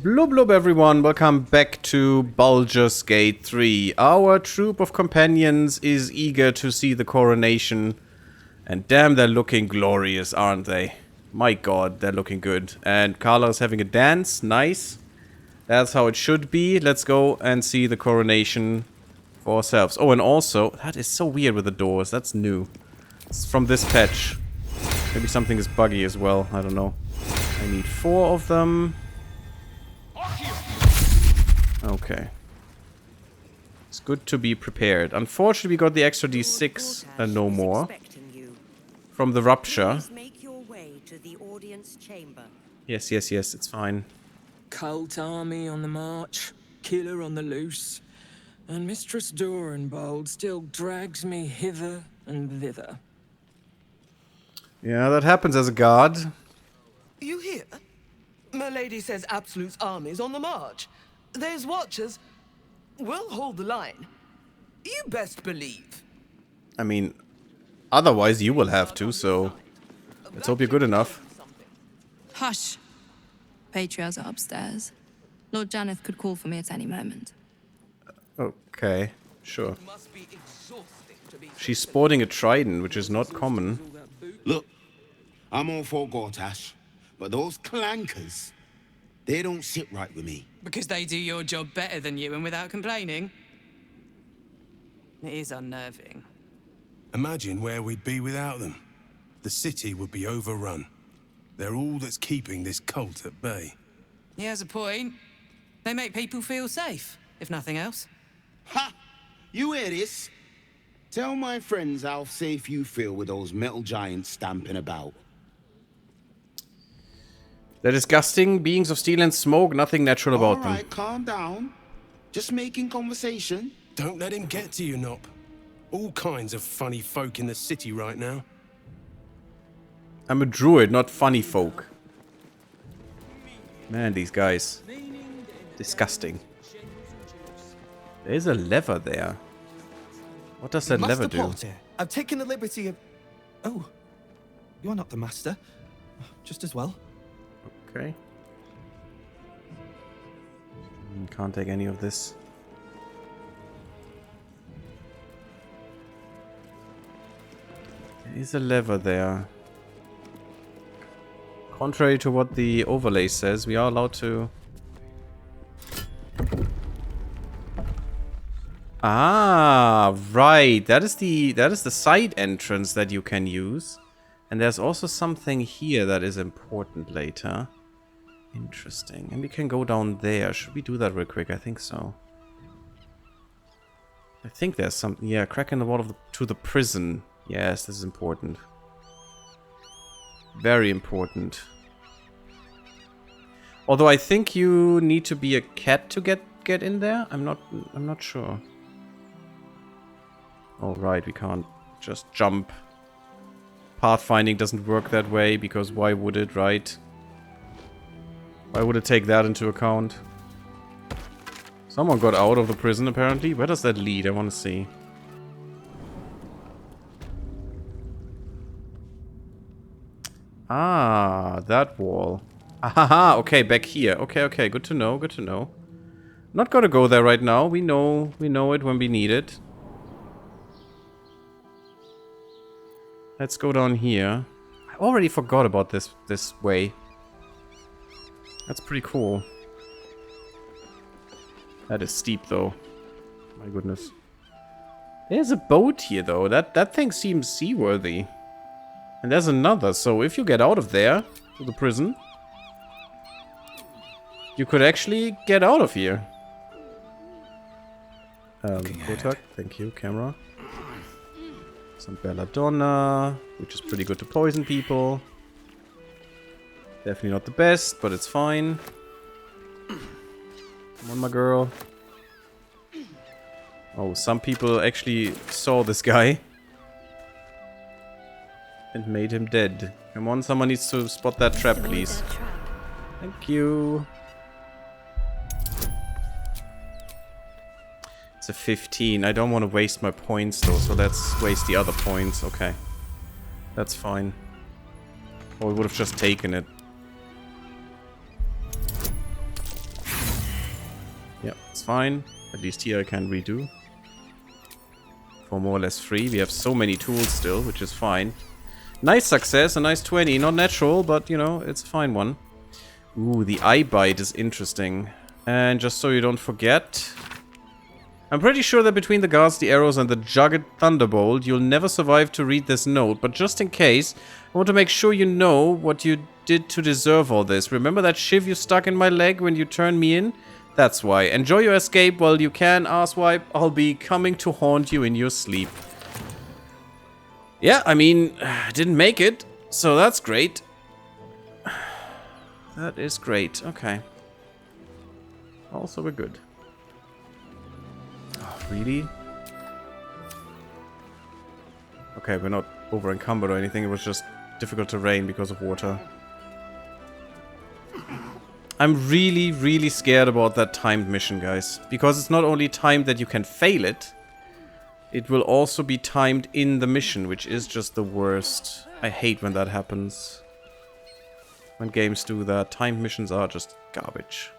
Blub blub everyone, welcome back to Baldur's Gate 3. Our troop of companions is eager to see the coronation. And damn, they're looking glorious, aren't they? My god, they're looking good. And Carla is having a dance, nice. That's how it should be. Let's go and see the coronation for ourselves. Oh, and also, that is so weird with the doors, that's new. It's from this patch. Maybe something is buggy as well, I don't know. I need 4 of them. Okay. It's good to be prepared. Unfortunately, we got the extra D6 and no more. From the rupture. Yes, yes, yes, it's fine. Cult army on the march, killer on the loose, and Mistress Dorenbold still drags me hither and thither. Yeah, that happens as a guard. You hear? My lady says Absolute's army's on the march. There's watchers. We'll hold the line. You best believe. I mean, otherwise you will have to, so let's hope you're good enough. Hush. Patriarchs are upstairs. Lord Janeth could call for me at any moment. Okay, sure. She's sporting a trident, which is not common. Look, I'm all for Gortash, but those clankers, they don't sit right with me. Because they do your job better than you and without complaining? It is unnerving. Imagine where we'd be without them. The city would be overrun. They're all that's keeping this cult at bay. He has a point. They make people feel safe, if nothing else. Ha! You hear this? Tell my friends how safe you feel with those metal giants stamping about. They're disgusting beings of steel and smoke, nothing natural about them. Alright, calm down. Just making conversation. Don't let him get to you, Nop. All kinds of funny folk in the city right now. I'm a druid, not funny folk. Man, these guys. Disgusting. There's a lever there. What does that lever do? Potter, I've taken the liberty of... Oh, you're not the master. Just as well. Okay. Can't take any of this. There is a lever there. Contrary to what the overlay says, we are allowed to... Ah, right. That is the side entrance that you can use. And there's also something here that is important later. Interesting. And we can go down there. Should we do that real quick? I think so. I think there's something. Yeah, crack in the wall of to the prison. Yes, this is important. Very important. Although I think you need to be a cat to get in there. I'm not sure. All right, we can't just jump. Pathfinding doesn't work that way because why would it, right? Why would it take that into account? Someone got out of the prison apparently. Where does that lead? I want to see. Ah, that wall. Ahaha, okay, back here. Okay, okay, good to know, good to know. Not gonna go there right now. We know it when we need it. Let's go down here. I already forgot about this way. That's pretty cool. That is steep though. My goodness. There's a boat here though. That thing seems seaworthy. And there's another, so if you get out of there, to the prison, you could actually get out of here. Kotak, thank you, camera. Some belladonna, which is pretty good to poison people. Definitely not the best, but it's fine. Come on, my girl. Oh, some people actually saw this guy. And made him dead. Come on, someone needs to spot that trap, please. Thank you. It's a 15. I don't want to waste my points though, so let's waste the other points. Okay. That's fine. Or we would have just taken it. Yeah, it's fine. At least here I can redo. For more or less free. We have so many tools still, which is fine. Nice success, a nice 20. Not natural, but, you know, it's a fine one. Ooh, the eye bite is interesting. And just so you don't forget... I'm pretty sure that between the guards, the arrows, and the jagged thunderbolt, you'll never survive to read this note. But just in case, I want to make sure you know what you did to deserve all this. Remember that shiv you stuck in my leg when you turned me in? That's why. Enjoy your escape while you can, asswipe. I'll be coming to haunt you in your sleep. Yeah, I mean, I didn't make it, so that's great. That is great. Okay. Also, we're good. Oh, really? Okay, we're not over encumbered or anything. It was just difficult terrain because of water. I'm really, really scared about that timed mission, guys. Because it's not only timed that you can fail it, it will also be timed in the mission, which is just the worst. I hate when that happens. When games do that, timed missions are just garbage.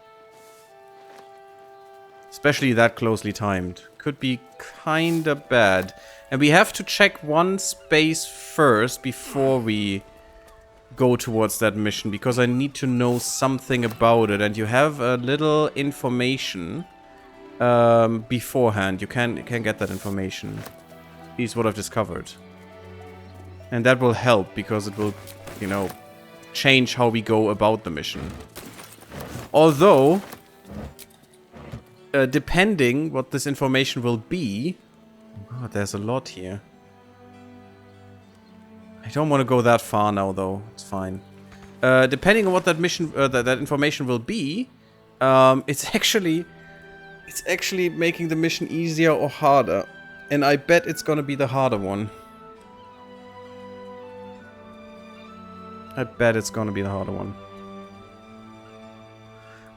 Especially that closely timed. Could be kinda bad. And we have to check one space first before we go towards that mission, because I need to know something about it. And you have a little information beforehand. You can get that information. Is what I've discovered. And that will help, because it will, you know, change how we go about the mission. Although, depending what this information will be... Oh God, there's a lot here. I don't want to go that far now, though. It's fine. Depending on what that mission, that information will be, it's actually making the mission easier or harder. And I bet it's gonna be the harder one. I bet it's gonna be the harder one.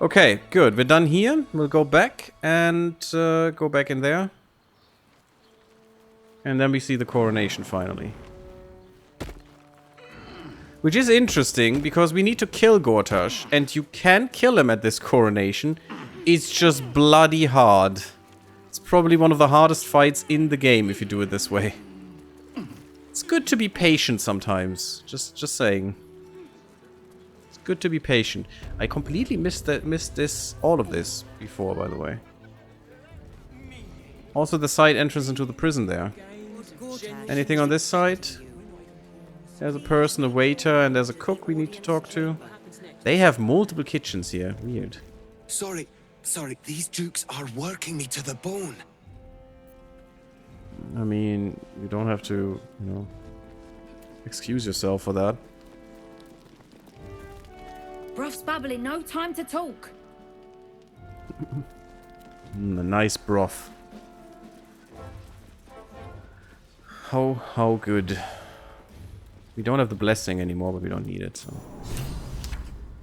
Okay, good. We're done here. We'll go back and go back in there. And then we see the coronation finally. Which is interesting, because we need to kill Gortash. And you can kill him at this coronation. It's just bloody hard. It's probably one of the hardest fights in the game if you do it this way. It's good to be patient sometimes. Just saying. It's good to be patient. I completely missed all of this before, by the way. Also the side entrance into the prison there. Anything on this side? There's a person, a waiter, and there's a cook we need to talk to. They have multiple kitchens here. Weird. Sorry, these dukes are working me to the bone. I mean, you don't have to, you know, excuse yourself for that. Broth's babbling, no time to talk. A nice broth. How good. We don't have the blessing anymore, but we don't need it, so.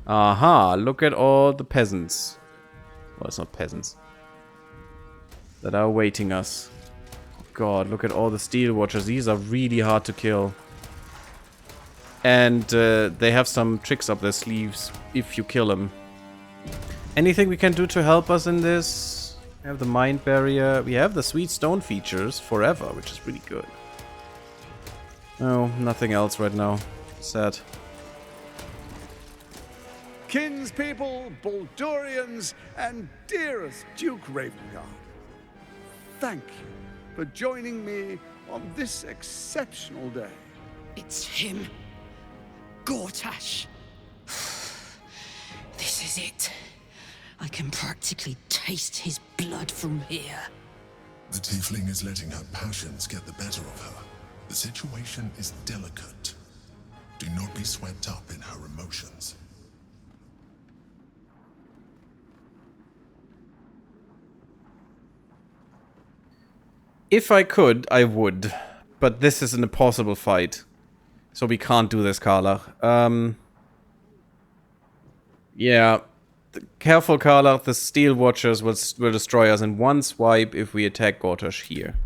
Aha, look at all the peasants. Well, it's not peasants. That are awaiting us. God, look at all the steel watchers. These are really hard to kill. And they have some tricks up their sleeves if you kill them. Anything we can do to help us in this? We have the mind barrier. We have the sweet stone features forever, which is really good. No, nothing else right now. Sad. Kinspeople, Baldurians, and dearest Duke Ravengard, thank you for joining me on this exceptional day. It's him. Gortash. This is it. I can practically taste his blood from here. The tiefling is letting her passions get the better of her. The situation is delicate. Do not be swept up in her emotions. If I could, I would. But this is an impossible fight. So we can't do this, Karlach. Yeah. Careful, Karlach. The Steel Watchers will destroy us in one swipe if we attack Gortash here.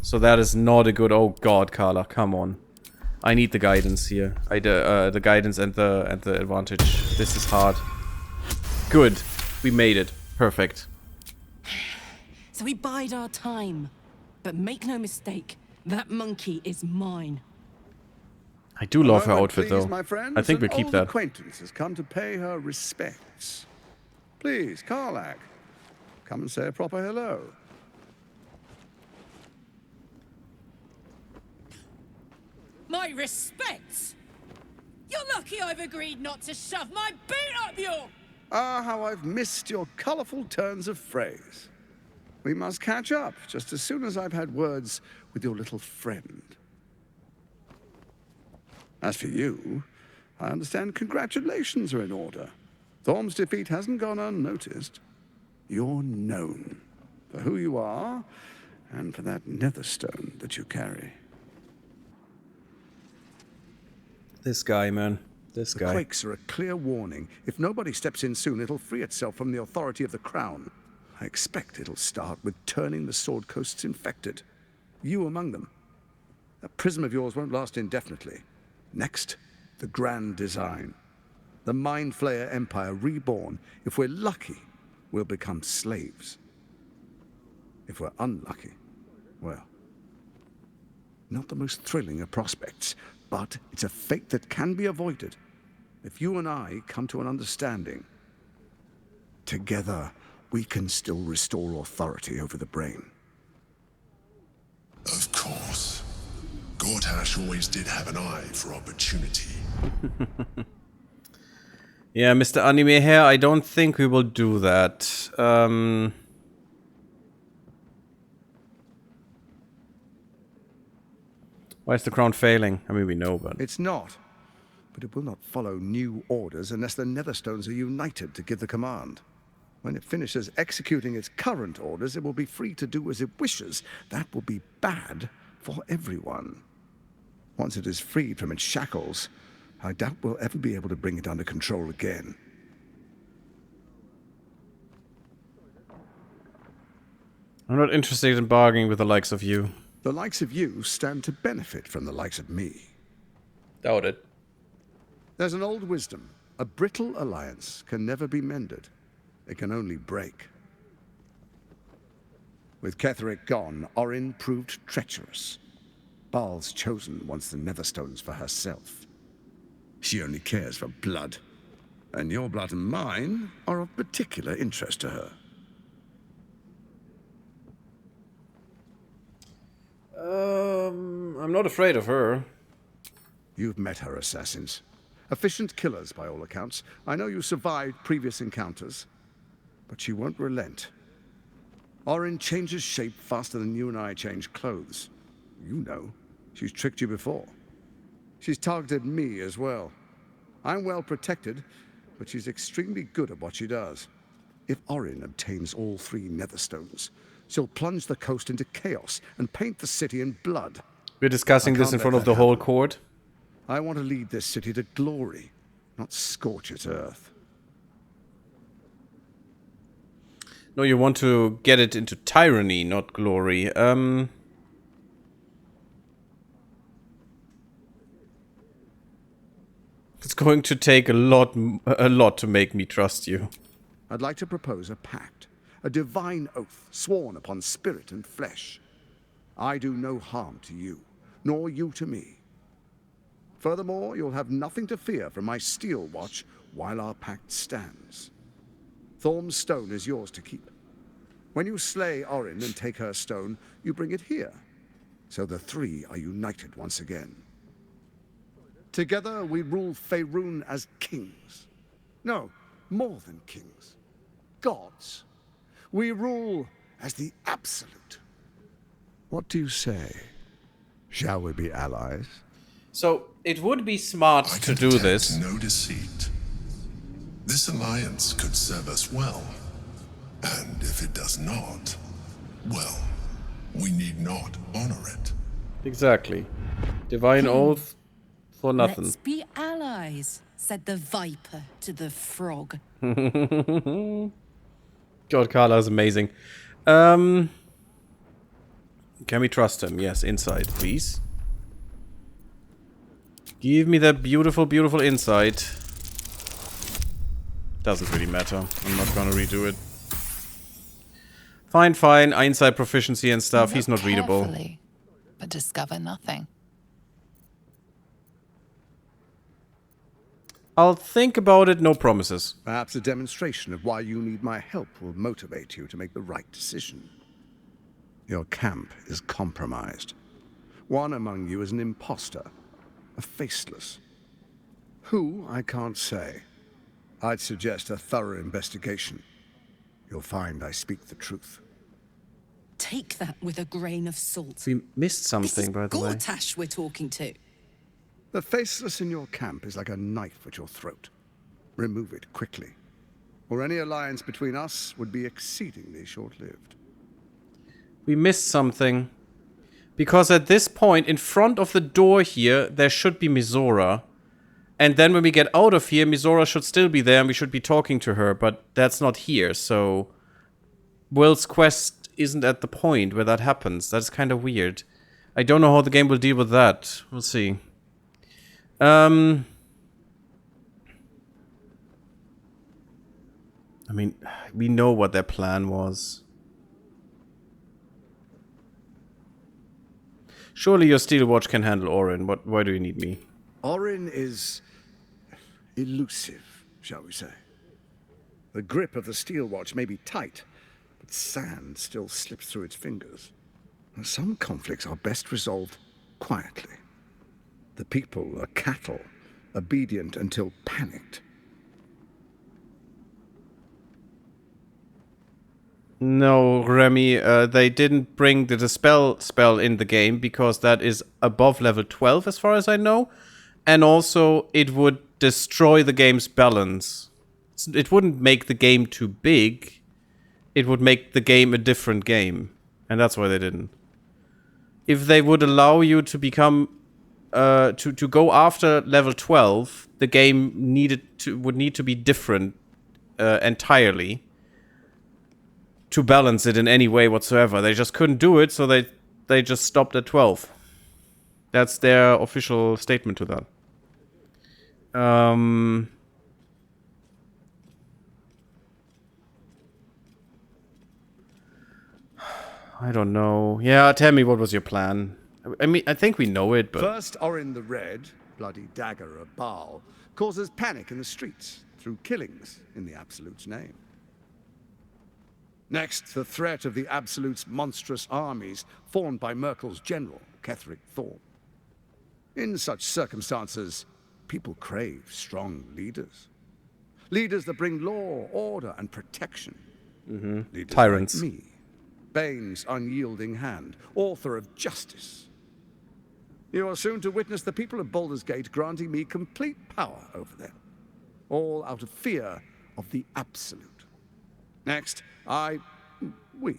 So that is not a good... Oh god, Karlach, come on. I need the guidance here. The guidance and the advantage. This is hard. Good. We made it. Perfect. So we bide our time. But make no mistake, that monkey is mine. I do love her Moment, outfit, please, though. my friends. I think An we'll keep old that. acquaintance has come to pay her respects. Please, Karlach, come and say a proper hello. My respects? You're lucky I've agreed not to shove my boot up your... Ah, how I've missed your colourful turns of phrase. We must catch up just as soon as I've had words with your little friend. As for you, I understand congratulations are in order. Thorm's defeat hasn't gone unnoticed. You're known for who you are and for that netherstone that you carry. This guy, man. This The guy. quakes are a clear warning. If nobody steps in soon, it'll free itself from the authority of the crown. I expect it'll start with turning the Sword Coasts infected. You among them. That prism of yours won't last indefinitely. Next, the grand design. The Mind Flayer Empire reborn. If we're lucky, we'll become slaves. If we're unlucky, well, not the most thrilling of prospects, but it's a fate that can be avoided if you and I come to an understanding. Together, we can still restore authority over the brain. Of course. Gortash always did have an eye for opportunity. Yeah, Mr. Anime here, I don't think we will do that. Why is the crown failing? I mean, we know, but... It's not. But it will not follow new orders unless the Netherstones are united to give the command. When it finishes executing its current orders, it will be free to do as it wishes. That will be bad for everyone. Once it is freed from its shackles, I doubt we'll ever be able to bring it under control again. I'm not interested in bargaining with the likes of you. The likes of you stand to benefit from the likes of me. Doubt it. There's an old wisdom. A brittle alliance can never be mended. It can only break. With Ketheric gone, Orin proved treacherous. Baal's chosen wants the Netherstones for herself. She only cares for blood. And your blood and mine are of particular interest to her. I'm not afraid of her. You've met her assassins. Efficient killers, by all accounts. I know you survived previous encounters. But she won't relent. Orin changes shape faster than you and I change clothes. You know. She's tricked you before. She's targeted me as well. I'm well protected, but she's extremely good at what she does. If Orin obtains all 3 Netherstones, she'll plunge the coast into chaos and paint the city in blood. We're discussing this in front of the whole court. I want to lead this city to glory, not scorch its earth. No, you want to get it into tyranny, not glory. It's going to take a lot to make me trust you. I'd like to propose a pact, a divine oath sworn upon spirit and flesh. I do no harm to you, nor you to me. Furthermore, you'll have nothing to fear from my steel watch while our pact stands. Thorm's stone is yours to keep. When you slay Orin and take her stone, you bring it here. So the 3 are united once again. Together we rule Faerun as kings. No, more than kings. Gods. We rule as the absolute. What do you say? Shall we be allies? So, it would be smart to do this. No deceit. This alliance could serve us well. And if it does not, well, we need not honor it. Exactly. Divine oath for nothing. Let's be allies, said the viper to the frog. God, Carla is amazing. Can we trust him? Yes, insight, please. Give me that beautiful, beautiful insight. Doesn't really matter. I'm not gonna redo it. Fine, fine. Inside proficiency and stuff. He's not readable. Carefully, but discover nothing. I'll think about it, no promises. Perhaps a demonstration of why you need my help will motivate you to make the right decision. Your camp is compromised. One among you is an imposter, a faceless. Who, I can't say. I'd suggest a thorough investigation. You'll find I speak the truth. Take that with a grain of salt. We missed something, by the way. Gortash we're talking to. The faceless in your camp is like a knife at your throat. Remove it quickly, or any alliance between us would be exceedingly short-lived. We missed something. Because at this point, in front of the door here, there should be Mizora. And then when we get out of here, Mizora should still be there and we should be talking to her, but that's not here, so... Will's quest isn't at the point where that happens. That's kind of weird. I don't know how the game will deal with that. We'll see. I mean, we know what their plan was. Surely your steel watch can handle Orin. Why do you need me? Orin is elusive, shall we say. The grip of the steel watch may be tight, but sand still slips through its fingers. And some conflicts are best resolved quietly. The people are cattle, obedient until panicked. No, Remy, they didn't bring the Dispel spell in the game because that is above level 12 as far as I know. And also, it would destroy the game's balance. It wouldn't make the game too big. It would make the game a different game. And that's why they didn't. If they would allow you to become... to go after level 12, the game would need to be different entirely. To balance it in any way whatsoever. They just couldn't do it, so they just stopped at 12. That's their official statement to that. I don't know. Yeah, tell me, what was your plan? I mean, I think we know it, but... First, Orin the Red, bloody dagger of Baal, causes panic in the streets through killings in the Absolute's name. Next, the threat of the Absolute's monstrous armies formed by Merkel's general, Ketheric Thorn. In such circumstances, people crave strong leaders. Leaders that bring law, order, and protection. Leaders Tyrants. like me, Bane's unyielding hand, author of justice. You are soon to witness the people of Baldur's Gate granting me complete power over them, all out of fear of the Absolute. Next, we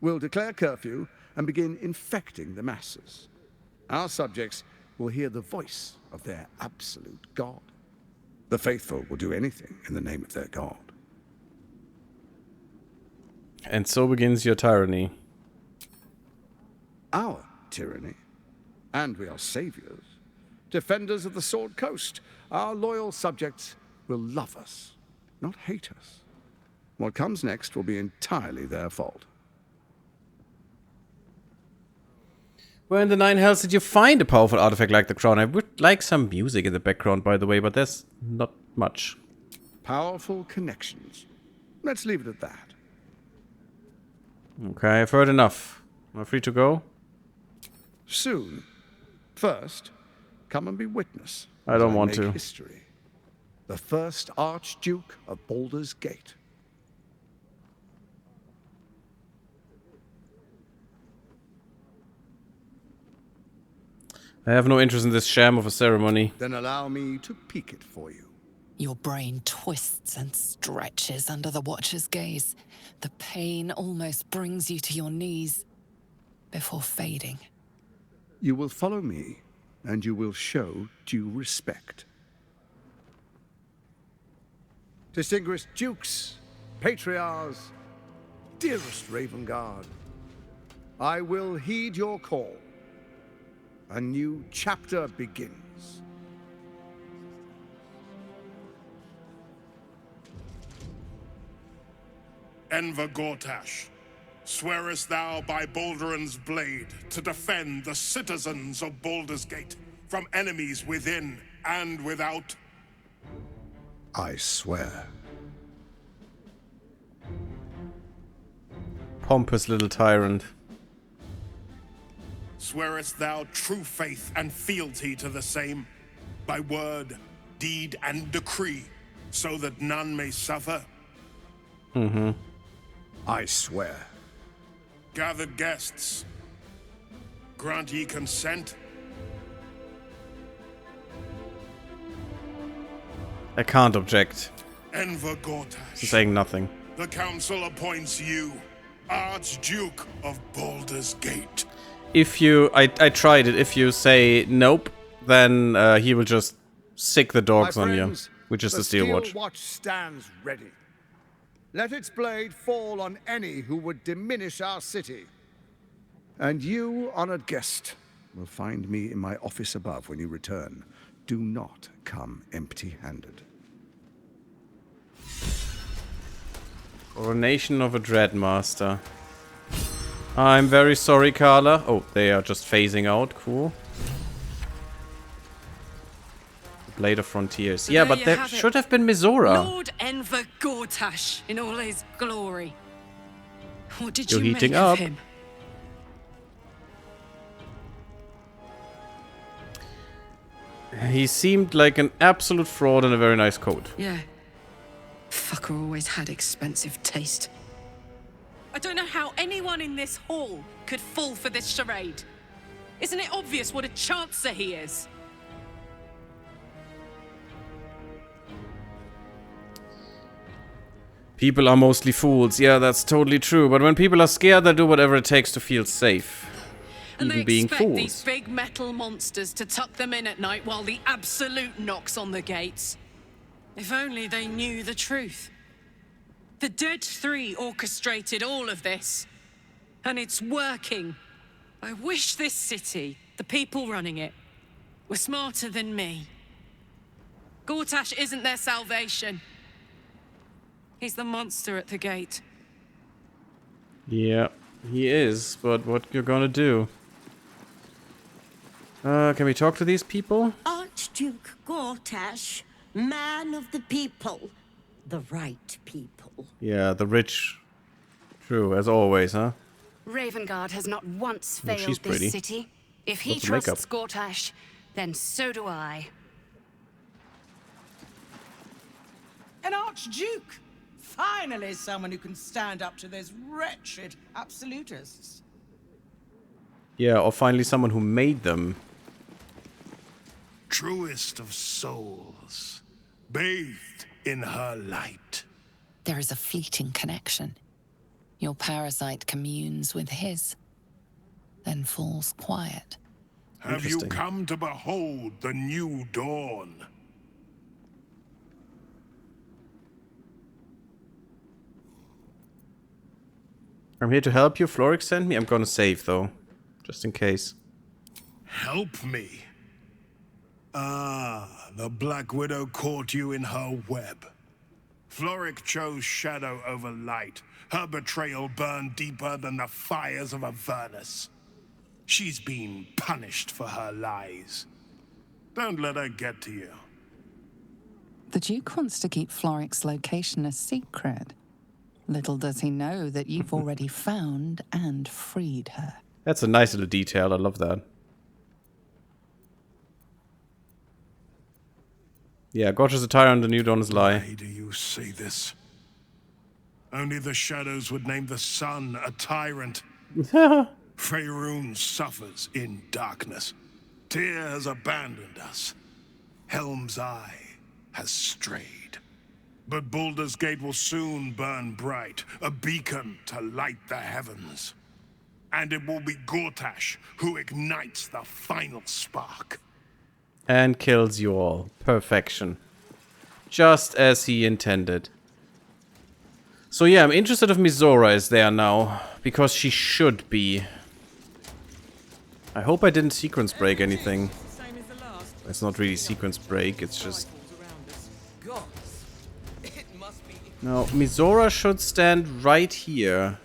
will declare curfew and begin infecting the masses. Our subjects will hear the voice of their absolute god. The faithful will do anything in the name of their god. And so begins your tyranny. Our tyranny. And we are saviors. Defenders of the Sword Coast. Our loyal subjects will love us, not hate us. What comes next will be entirely their fault. Where in the nine hells did you find a powerful artifact like the crown? I would like some music in the background, by the way, but there's not much. Powerful connections. Let's leave it at that. Okay, I've heard enough. Am I free to go? Soon. First, come and be witness. I don't want to. History. The first Archduke of Baldur's Gate. I have no interest in this sham of a ceremony. Then allow me to peek it for you. Your brain twists and stretches under the Watcher's gaze. The pain almost brings you to your knees before fading. You will follow me, and you will show due respect. Distinguished dukes, patriarchs, dearest Raven Guard, I will heed your call. A new chapter begins. Enver Gortash, Swearest thou by Balduran's blade to defend the citizens of Baldur's Gate from enemies within and without? I swear. Pompous little tyrant. Swearest thou true faith and fealty to the same, by word, deed, and decree, so that none may suffer? Mm-hmm. I swear. Gathered guests, grant ye consent? I can't object. Enver Gortash, Saying nothing. the council appoints you ArchDuke of Baldur's Gate. If you... I tried it. If you say nope, then he will just sick the dogs on you. Which is the Steel Watch. Watch stands ready. Let its blade fall on any who would diminish our city. And you, honored guest, will find me in my office above when you return. Do not come empty-handed. Coronation of a Dreadmaster. I'm very sorry, Carla. Oh, they are just phasing out. Cool. Blade of Frontiers. Yeah, but there should have been Mizora. Lord Enver Gortash in all his glory. What did You're you heating make up. of him? He seemed like an absolute fraud and a very nice coat. Yeah. Fucker always had expensive taste. I don't know how anyone in this hall could fall for this charade. Isn't it obvious what a chancer he is? People are mostly fools. Yeah, that's totally true. But when people are scared, they do whatever it takes to feel safe. And Even they being expect fools. these big metal monsters to tuck them in at night while the Absolute knocks on the gates. If only they knew the truth. The Dead Three orchestrated all of this. And it's working. I wish this city, the people running it, were smarter than me. Gortash isn't their salvation. He's the monster at the gate. Yeah, he is. But what you're gonna do? Can we talk to these people? Archduke Gortash, man of the people, the right people. Yeah, the rich. True, as always, huh? Ravengard has not once Oh, she's failed pretty. this city. If he Lots of makeup. trusts Gortash, then so do I. An Archduke! Finally someone who can stand up to those wretched absolutists. Yeah, or finally someone who made them. Truest of souls, bathed in her light. There is a fleeting connection. Your parasite communes with his, then falls quiet. Have you come to behold the new dawn? I'm here to help you. Florix sent me. I'm gonna save, though. Just in case. Help me. Ah, the Black Widow caught you in her web. Floric chose shadow over light. Her betrayal burned deeper than the fires of Avernus. She's been punished for her lies. Don't let her get to you. The Duke wants to keep Floric's location a secret. Little does he know that you've already found and freed her. That's a nice little detail. I love that. Yeah, Gortash a tyrant, the new dawn is lie. Why do you say this? Only the shadows would name the sun a tyrant. Faerun suffers in darkness. Tyr has abandoned us. Helm's Eye has strayed. But Baldur's Gate will soon burn bright, a beacon to light the heavens. And it will be Gortash who ignites the final spark. And kills you all. Perfection. Just as he intended. So yeah, I'm interested if Mizora is there now. Because she should be. I hope I didn't sequence break anything. It's not really sequence break, it's just... No, Mizora should stand right here.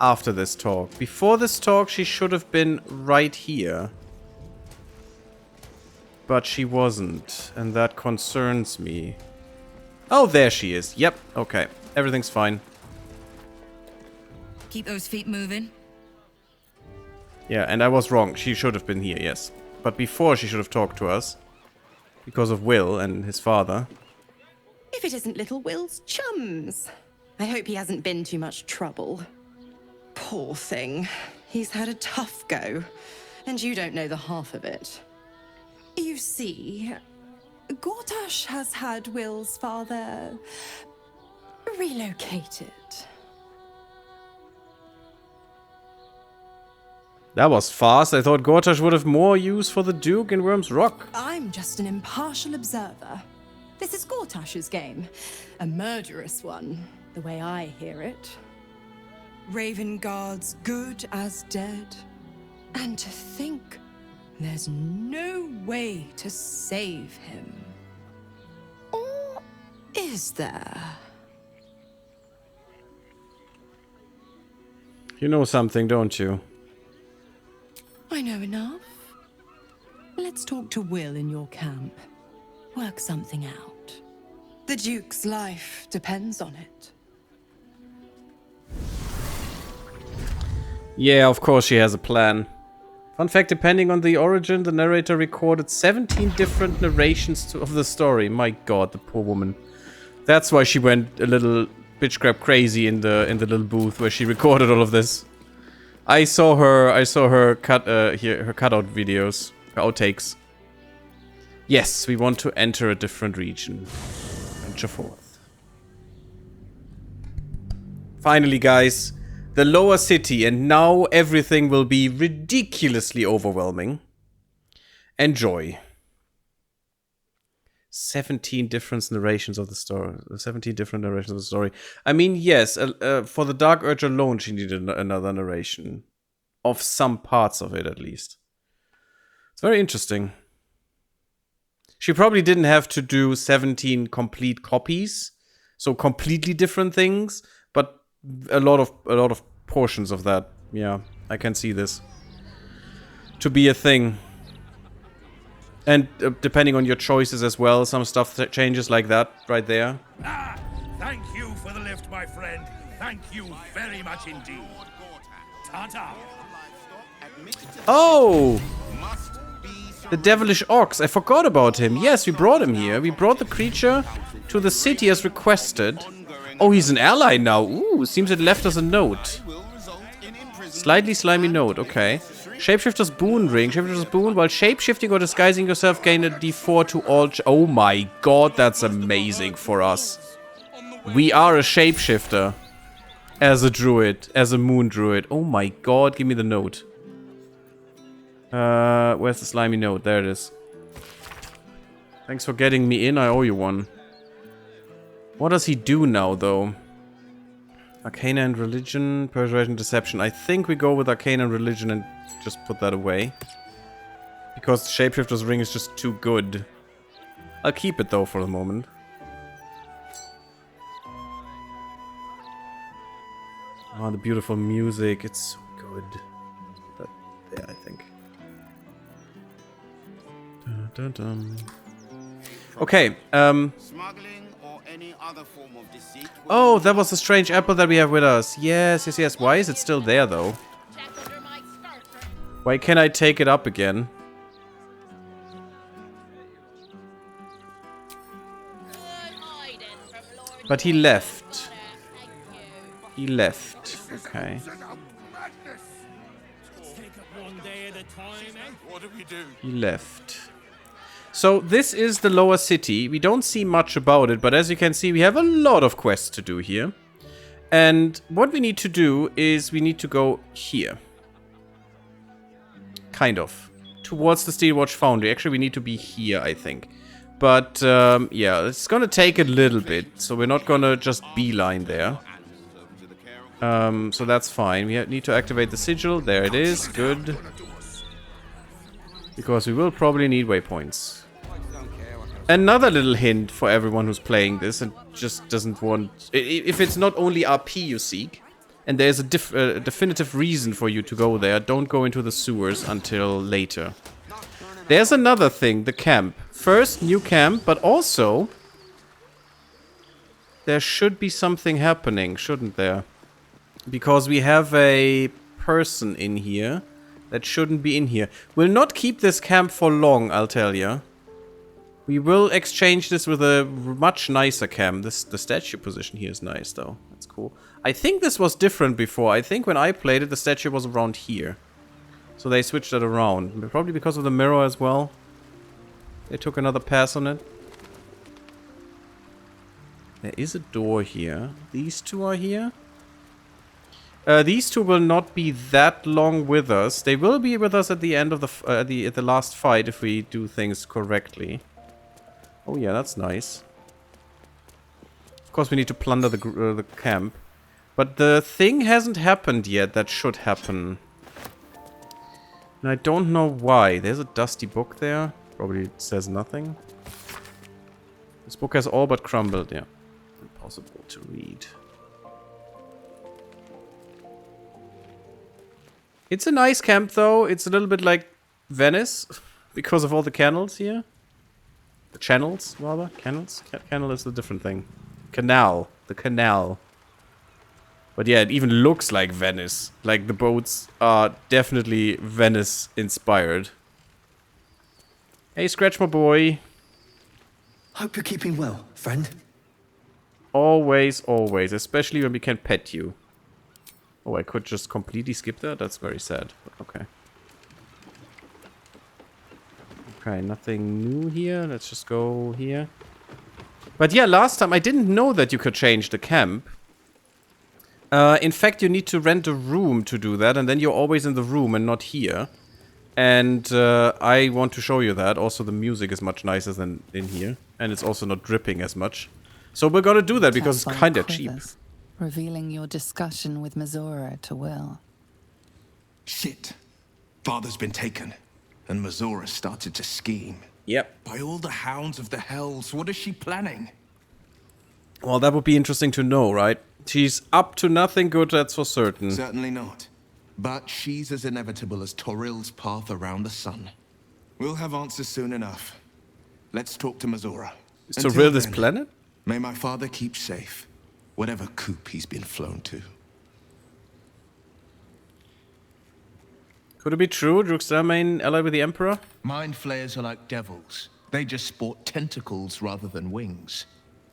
after this talk. Before this talk, she should have been right here. But she wasn't, and that concerns me. Oh, there she is. Yep, okay. Everything's fine. Keep those feet moving. Yeah, and I was wrong. She should have been here, yes. But before, she should have talked to us. Because of Will and his father. If it isn't little Will's chums. I hope he hasn't been too much trouble. Poor thing. He's had a tough go. And you don't know the half of it. You see, Gortash has had Will's father relocated. That was fast. I thought Gortash would have more use for the Duke in Worm's Rock. I'm just an impartial observer. This is Gortash's game. A murderous one, the way I hear it. Ravengard's good as dead. And to think there's no way to save him. Or is there? You know something, don't you? I know enough. Let's talk to Will in your camp. Work something out. The Duke's life depends on it. Yeah, of course she has a plan. Fun fact, depending on the origin, the narrator recorded 17 different narrations of the story. My god, the poor woman. That's why she went a little bitch crap crazy in the little booth where she recorded all of this. I saw her cutout videos, her outtakes. Yes, we want to enter a different region. Venture forth. Finally, guys. The lower city, and now everything will be ridiculously overwhelming. Enjoy. 17 different narrations of the story. 17 different narrations of the story. I mean, yes, for the Dark Urge alone, she needed another narration. Of some parts of it, at least. It's very interesting. She probably didn't have to do 17 complete copies. So completely different things. But a lot of portions of that. Yeah, I can see this. To be a thing. And depending on your choices as well, some stuff changes like that right there. Ah, thank you for the lift, my friend. Thank you very much indeed. Ta-ta. Oh! The devilish ox. I forgot about him. Yes, we brought him here. We brought the creature to the city as requested. Oh, he's an ally now. Ooh, seems it left us a note. Slightly slimy note, okay. Shapeshifter's Boon Ring. Shapeshifter's Boon. While shapeshifting or disguising yourself, gain a d4 to all... Oh my god, that's amazing for us. We are a shapeshifter. As a druid. As a moon druid. Oh my god, give me the note. Where's the slimy note? There it is. Thanks for getting me in. I owe you one. What does he do now, though? Arcana and Religion, Persuasion, Deception. I think we go with Arcana and Religion and just put that away. Because Shapeshifter's Ring is just too good. I'll keep it, though, for the moment. Oh, the beautiful music. It's so good. But there, I think. Dun, dun, dun. Okay, oh, that was the strange apple that we have with us. Yes, yes, yes. Why is it still there, though? Why can't I take it up again? But he left. He left. Okay. He left. So this is the lower city. We don't see much about it, but as you can see, we have a lot of quests to do here. And what we need to do is we need to go here. Kind of. Towards the Steelwatch Foundry. Actually, we need to be here, I think. But, yeah, it's gonna take a little bit. So we're not gonna just beeline there. So that's fine. We need to activate the sigil. There it is. Good. Because we will probably need waypoints. Another little hint for everyone who's playing this and just doesn't want... If it's not only RP you seek, And there's a definitive reason for you to go there. Don't go into the sewers until later. There's another thing, the camp. First, new camp, but also... there should be something happening, shouldn't there? Because we have a person in here that shouldn't be in here. We'll not keep this camp for long, I'll tell you. We will exchange this with a much nicer camp. The statue position here is nice, though. That's cool. I think this was different before. I think when I played it, the statue was around here. So they switched that around. Probably because of the mirror as well. They took another pass on it. There is a door here. These two are here. These two will not be that long with us. They will be with us at the end of the last fight if we do things correctly. Oh yeah, that's nice. Of course, we need to plunder the camp, but the thing hasn't happened yet. That should happen. And I don't know why. There's a dusty book there. Probably says nothing. This book has all but crumbled. Yeah, impossible to read. It's a nice camp, though. It's a little bit like Venice because of all the canals here. The channels, rather. Canals? Canal is a different thing. Canal. The canal. But yeah, it even looks like Venice. Like, the boats are definitely Venice-inspired. Hey, Scratch, my boy. Hope you're keeping well, friend. Always, always. Especially when we can pet you. Oh, I could just completely skip that? That's very sad. But okay. Okay, nothing new here. Let's just go here. But yeah, last time I didn't know that you could change the camp. In fact, you need to rent a room to do that, and then you're always in the room and not here. And I want to show you that. Also, the music is much nicer than in here. And it's also not dripping as much. So we're gonna do that because it's kinda cheap. Revealing your discussion with Mizora to Will. Shit. Father's been taken. And Mizora started to scheme. Yep. By all the hounds of the hells, what is she planning? Well, that would be interesting to know, right? She's up to nothing good, that's for certain. Certainly not. But she's as inevitable as Torril's path around the sun. We'll have answers soon enough. Let's talk to Mizora. Is Torril this planet? May my father keep safe, whatever coop he's been flown to. Could it be true? Druk's main ally with the Emperor? Mind flayers are like devils. They just sport tentacles rather than wings.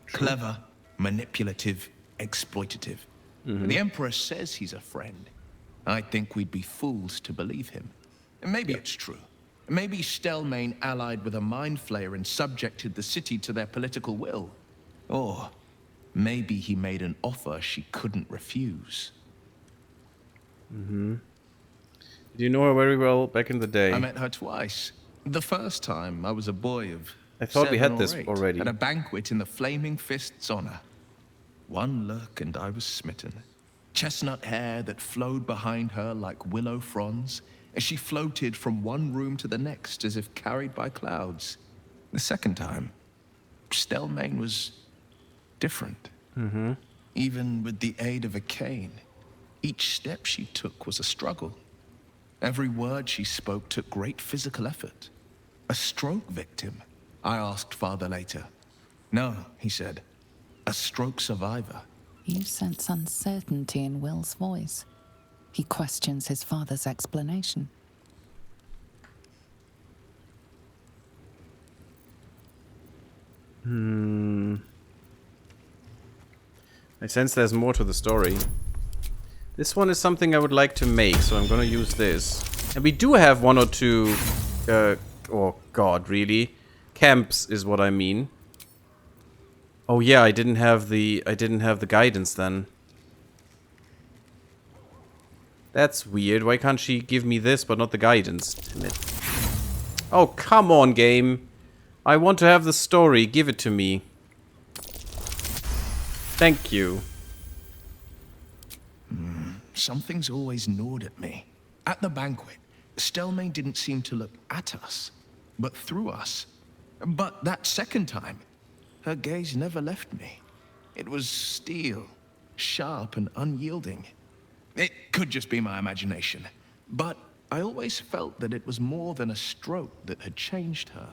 Clever, manipulative, exploitative. The Emperor says he's a friend. I think we'd be fools to believe him. And maybe it's true. Maybe Stelmane allied with a mind flayer and subjected the city to their political will. Or maybe he made an offer she couldn't refuse. Did you know her very well back in the day? I met her twice. The first time, I was a boy of I thought we 7 had or this 8, already. At a banquet in the Flaming Fist's honor. One look and I was smitten. Chestnut hair that flowed behind her like willow fronds as she floated from one room to the next as if carried by clouds. The second time, Stelmane was different. Even with the aid of a cane, each step she took was a struggle. Every word she spoke took great physical effort. A stroke victim, I asked Father later. No, he said, a stroke survivor. You sense uncertainty in Will's voice. He questions his father's explanation. I sense there's more to the story. This one is something I would like to make, so I'm gonna use this. And we do have 1 or 2... oh god, really? Camps is what I mean. Oh yeah, I didn't have the guidance then. That's weird. Why can't she give me this but not the guidance? Damn it. Oh, come on, game. I want to have the story. Give it to me. Thank you. Something's always gnawed at me. At the banquet, Stelmane didn't seem to look at us, but through us. But that second time, her gaze never left me. It was steel, sharp and unyielding. It could just be my imagination. But I always felt that it was more than a stroke that had changed her.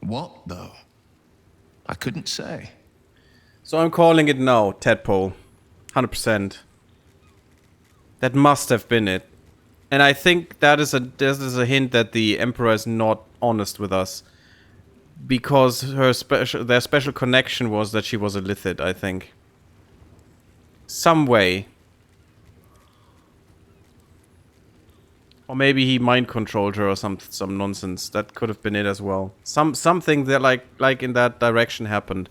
What, though? I couldn't say. So I'm calling it now, Tadpole. 100%. That must have been it. And I think that is a hint that the Emperor is not honest with us. Because their special connection was that she was a Lithid, I think. Some way. Or maybe he mind controlled her or some nonsense. That could have been it as well. Something that like in that direction happened.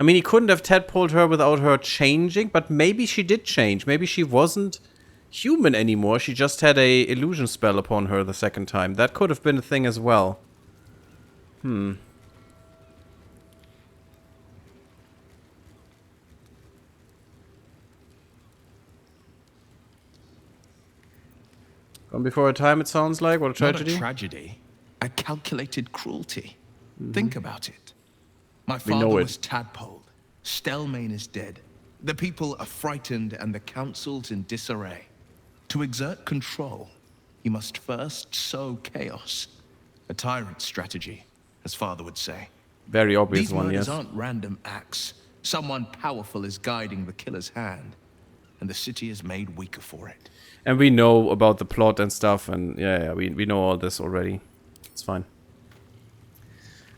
I mean, he couldn't have tadpoled her without her changing, but maybe she did change. Maybe she wasn't human anymore. She just had a illusion spell upon her the second time. That could have been a thing as well. Gone before a time, it sounds like. What a tragedy. Not a tragedy. A calculated cruelty. Think about it. My father was tadpoled. Stelmane is dead. The people are frightened and the council's in disarray. To exert control, you must first sow chaos. A tyrant's strategy, as father would say. Very obvious one, yes. These murders aren't random acts. Someone powerful is guiding the killer's hand. And the city is made weaker for it. And we know about the plot and stuff, and yeah, we know all this already. It's fine.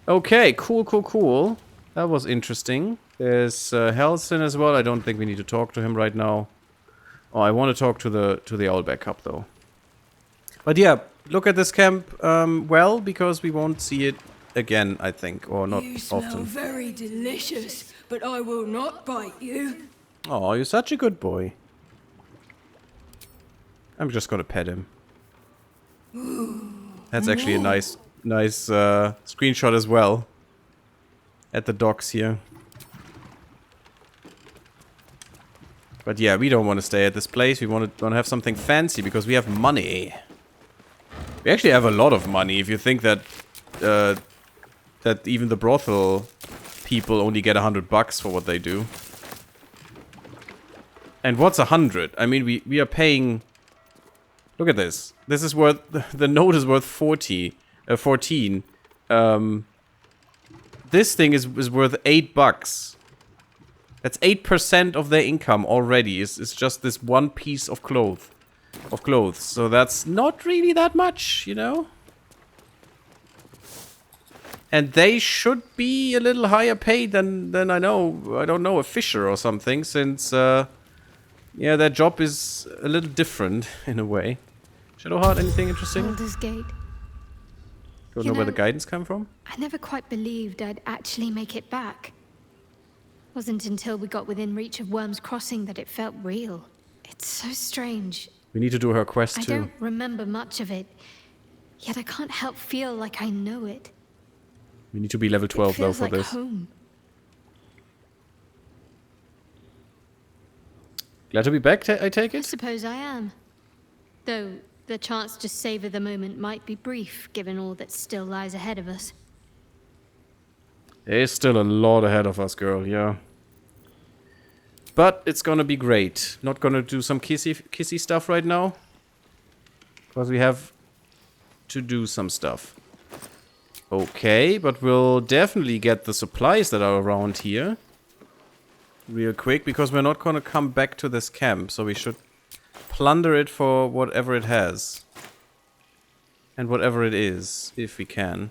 Okay, cool. That was interesting. There's Halsin as well. I don't think we need to talk to him right now. Oh, I want to talk to the Owlbear Cup though. But yeah, look at this camp well, because we won't see it again, I think, or not You smell often. very delicious, but I will not bite you. Oh, you're such a good boy. I'm just gonna pet him. That's actually a nice screenshot as well. At the docks here. But yeah, we don't want to stay at this place. We want to have something fancy because we have money. We actually have a lot of money. If you think that that even the brothel people only get $100 for what they do. And what's 100? I mean, we are paying. Look at this. This is worth, the note is worth 14. This thing is worth $8. That's 8% of their income already. It's just this one piece of clothes. So that's not really that much, you know? And they should be a little higher paid than I don't know, a fisher or something, since yeah, their job is a little different in a way. Shadowheart, anything interesting? Baldur's Gate. Don't know where the guidance came from? I never quite believed I'd actually make it back. Wasn't until we got within reach of Worm's Crossing that it felt real. It's so strange. We need to do her quest too. I don't remember much of it, yet I can't help feel like I know it. We need to be level 12 though for like this. Home. Glad to be back, I take it? I suppose I am. Though the chance to savor the moment might be brief, given all that still lies ahead of us. There's still a lot ahead of us, girl, yeah. But it's gonna be great. Not gonna do some kissy stuff right now. Because we have to do some stuff. Okay, but we'll definitely get the supplies that are around here. Real quick, because we're not gonna come back to this camp. So we should plunder it for whatever it has. And whatever it is, if we can.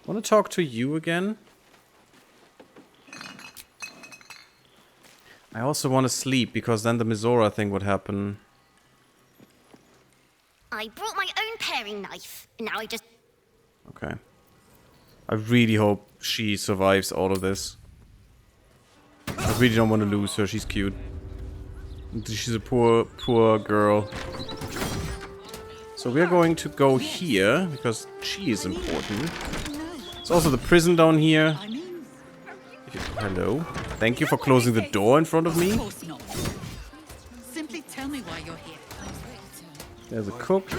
Wanna talk to you again? I also want to sleep, because then the Mizora thing would happen. I brought my own paring knife. Now I just... Okay. I really hope she survives all of this. I really don't want to lose her. She's cute. She's a poor girl. So we're going to go here, because she is important. There's also the prison down here. Hello. Thank you for closing the door in front of me. Of course not. Simply tell me why you're here. There's a cook.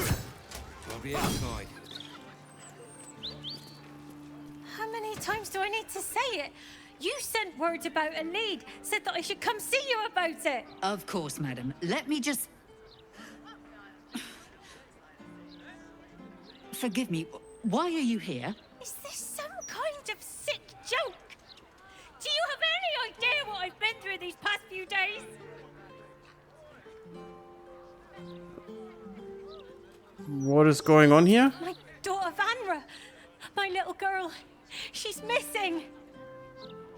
How many times do I need to say it? You sent word about a lead, said that I should come see you about it. Of course, madam. Let me just... forgive me. Why are you here? Is this some kind of sick joke? Do you have any idea what I've been through these past few days? What is going on here? My daughter Vanra, my little girl, she's missing.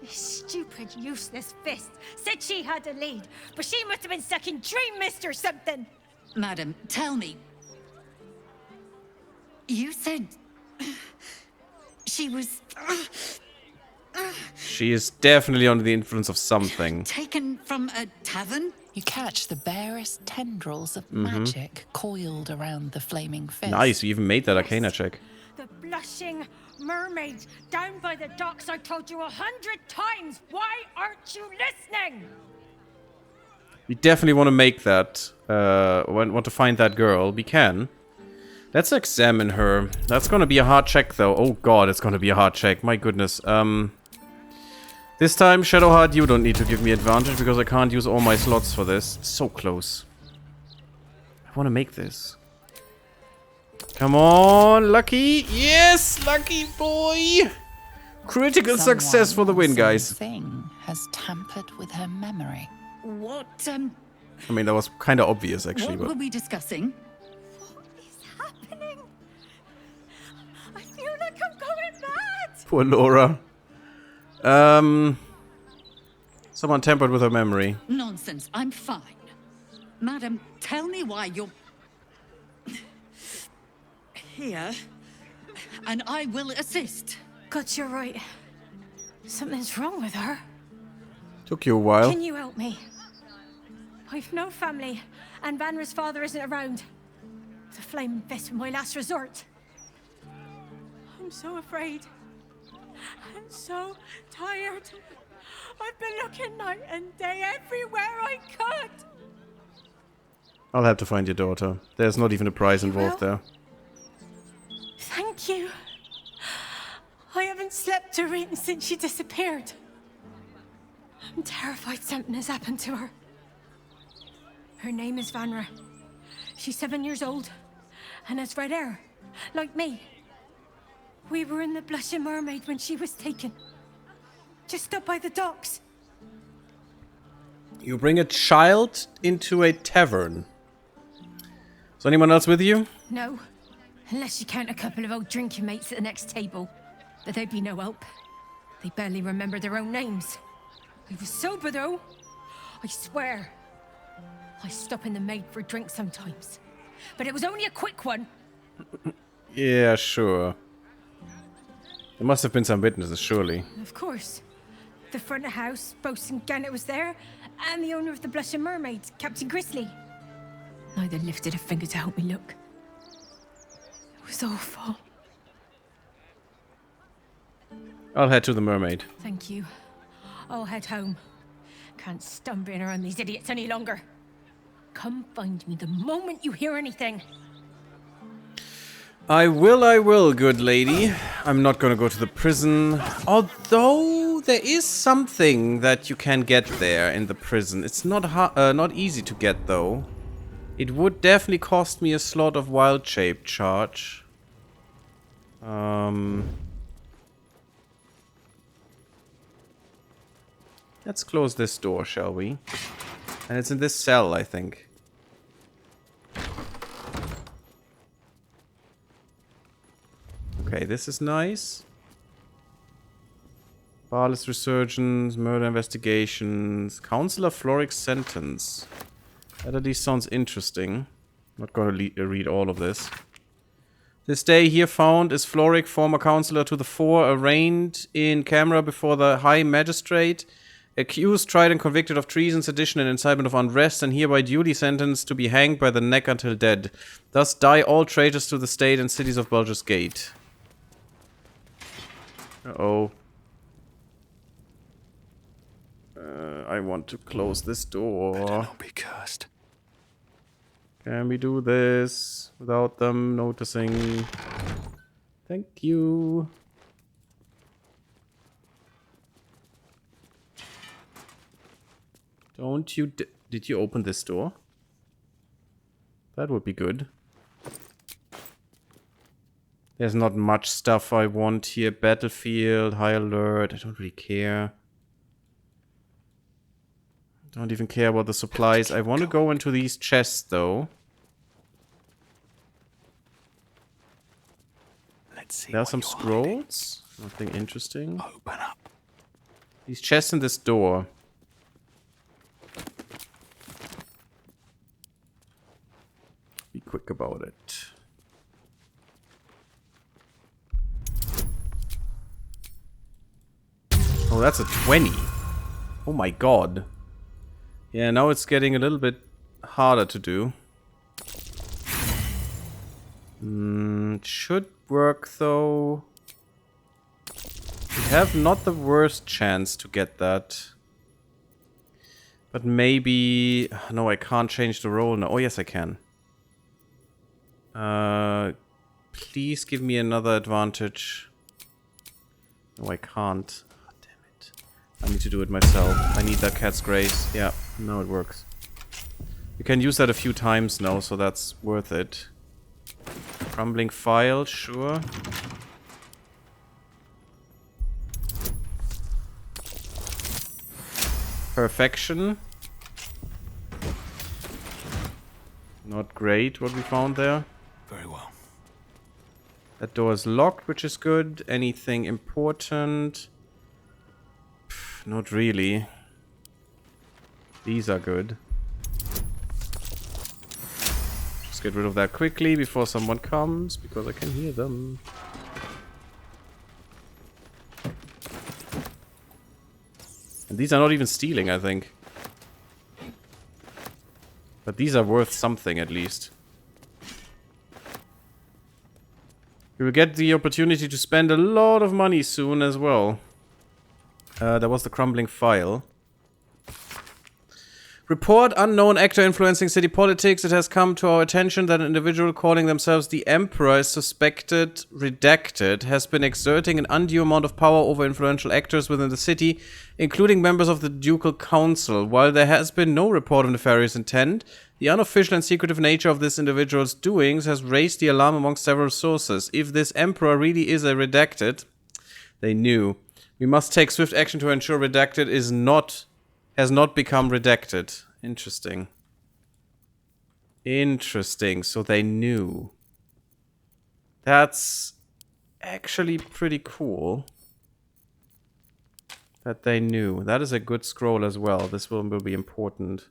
This stupid, useless fist said she had a lead, but she must have been sucking Dream Mist or something. Madam, tell me. You said she was She is definitely under the influence of something. taken from a tavern? You catch the barest tendrils of magic coiled around the flaming fist. Nice, you even made that Arcana check. The blushing mermaid down by the docks. I told you 100 times. Why aren't you listening? We definitely want to make that. Want to find that girl. We can. Let's examine her. That's gonna be a hard check, though. Oh god, it's gonna be a hard check. My goodness. This time, Shadowheart, you don't need to give me advantage because I can't use all my slots for this. So close. I want to make this. Come on, Lucky. Yes, Lucky boy. Critical success for the win, guys. Thing has tampered with her memory. What, I mean, that was kind of obvious, actually. what were But we discussing? Happening. I feel like I'm going mad. poor Laura. Someone tampered with her memory. Nonsense, I'm fine. Madam, tell me why you're here, and I will assist. God, you're right. Something's wrong with her. Took you a while. Can you help me? I've no family, and Vanra's father isn't around. The Flaming Fist was my last resort. I'm so afraid. I'm so tired. I've been looking night and day everywhere I could. I'll have to find your daughter. There's not even a prize involved there. Thank you. I haven't slept or eaten since she disappeared. I'm terrified something has happened to her. Her name is Vanra. She's 7 years old and has red hair, like me. We were in the Blushing Mermaid when she was taken. Just up by the docks. You bring a child into a tavern. Is anyone else with you? No, unless you count a couple of old drinking mates at the next table. But they'd be no help. They barely remember their own names. I was sober though. I swear. I stop in the maid for a drink sometimes. But it was only a quick one. Yeah, sure. There must have been some witnesses, surely. Of course. The front of house, Bosun Gannet was there, and the owner of the Blushing Mermaid, Captain Grizzly. Neither lifted a finger to help me look. It was awful. I'll head to the mermaid. Thank you. I'll head home. Can't stand being around these idiots any longer. Come find me the moment you hear anything. I will, good lady. I'm not gonna go to the prison. Although there is something that you can get there in the prison. It's not easy to get though. It would definitely cost me a slot of wild shape charge. Let's close this door, shall we? And it's in this cell, I think. Okay, this is nice. Baldurs resurgence, murder investigations, Counselor Floric's sentence. That at least sounds interesting. Not gonna read all of this. This day here found is Floric, former counselor to the fore, arraigned in camera before the High Magistrate, accused, tried and convicted of treason, sedition and incitement of unrest, and hereby duly sentenced to be hanged by the neck until dead. Thus die all traitors to the state and cities of Baldur's Gate. Uh-oh. I want to close this door. Better not be cursed. Can we do this without them noticing? Thank you. Don't you... Did you open this door? That would be good. There's not much stuff I want here. Battlefield, high alert. I don't really care. Don't even care about the supplies. I want to go into these chests, though. Let's see. There are some scrolls. Nothing interesting. Open up. These chests and this door. Be quick about it. Oh, that's a 20. Oh my god. Yeah, now it's getting a little bit harder to do. It should work though. We have not the worst chance to get that. But maybe... No, I can't change the roll now. Oh, yes, I can. Please give me another advantage. No, I can't. Oh, damn it. I need to do it myself. I need that cat's grace. Yeah, now it works. You can use that a few times now, so that's worth it. Crumbling file, sure. Perfection. Not great what we found there. Very well. That door is locked, which is good. Anything important? Pff, not really. These are good. Just get rid of that quickly before someone comes, because I can hear them. And these are not even stealing, I think. But these are worth something, at least. We will get the opportunity to spend a lot of money soon as well. There was the crumbling file. Report unknown actor influencing city politics. It has come to our attention that an individual calling themselves the Emperor is suspected, redacted, has been exerting an undue amount of power over influential actors within the city, including members of the Ducal Council. While there has been no report of nefarious intent, the unofficial and secretive nature of this individual's doings has raised the alarm among several sources. If this Emperor really is a redacted, they knew. We must take swift action to ensure redacted has not become redacted. Interesting. Interesting. So they knew. That's actually pretty cool. That they knew. That is a good scroll as well. This will be important.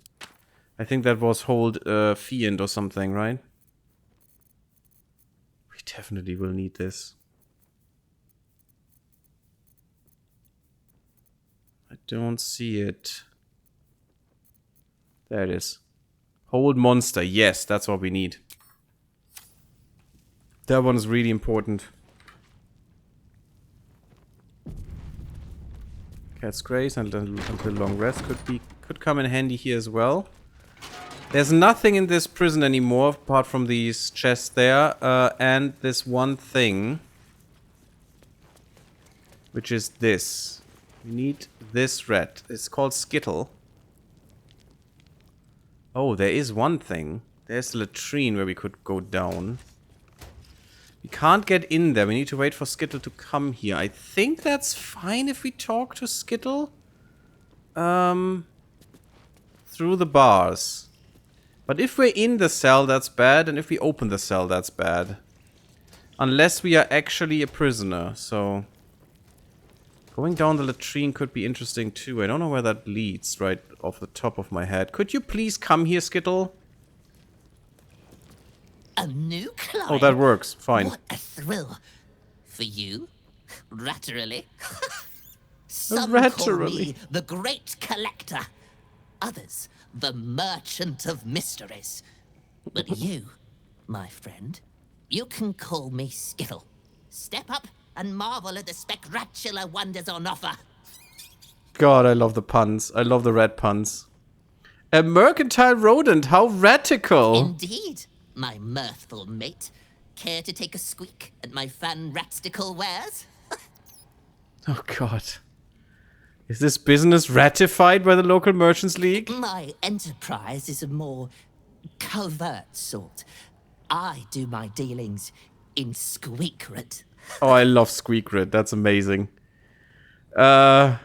I think that was Hold Fiend or something, right? We definitely will need this. I don't see it. There it is. Hold monster. Yes, that's what we need. That one is really important. Cat's Grace until long rest could come in handy here as well. There's nothing in this prison anymore apart from these chests there and this one thing, which is this. We need this rat. It's called Skittle. Oh, there is one thing. There's the latrine where we could go down. We can't get in there. We need to wait for Skittle to come here. I think that's fine if we talk to Skittle. Through the bars. But if we're in the cell, that's bad. And if we open the cell, that's bad. Unless we are actually a prisoner. So going down the latrine could be interesting too. I don't know where that leads right off the top of my head. Could you please come here, Skittle? A new client? Oh, that works. Fine. What a thrill. For you? Ratterily? Some call me the Great Collector. Others, the Merchant of Mysteries. But you, my friend, you can call me Skittle. Step up and marvel at the spectacular wonders on offer. God, I love the puns. I love the red puns. A mercantile rodent, how radical. Indeed, my mirthful mate. Care to take a squeak at my fan-ratstical wares? Oh god. Is this business ratified by the local merchants league? My enterprise is a more covert sort. I do my dealings in Squeakred. Oh, I love Squeakred. That's amazing. Oh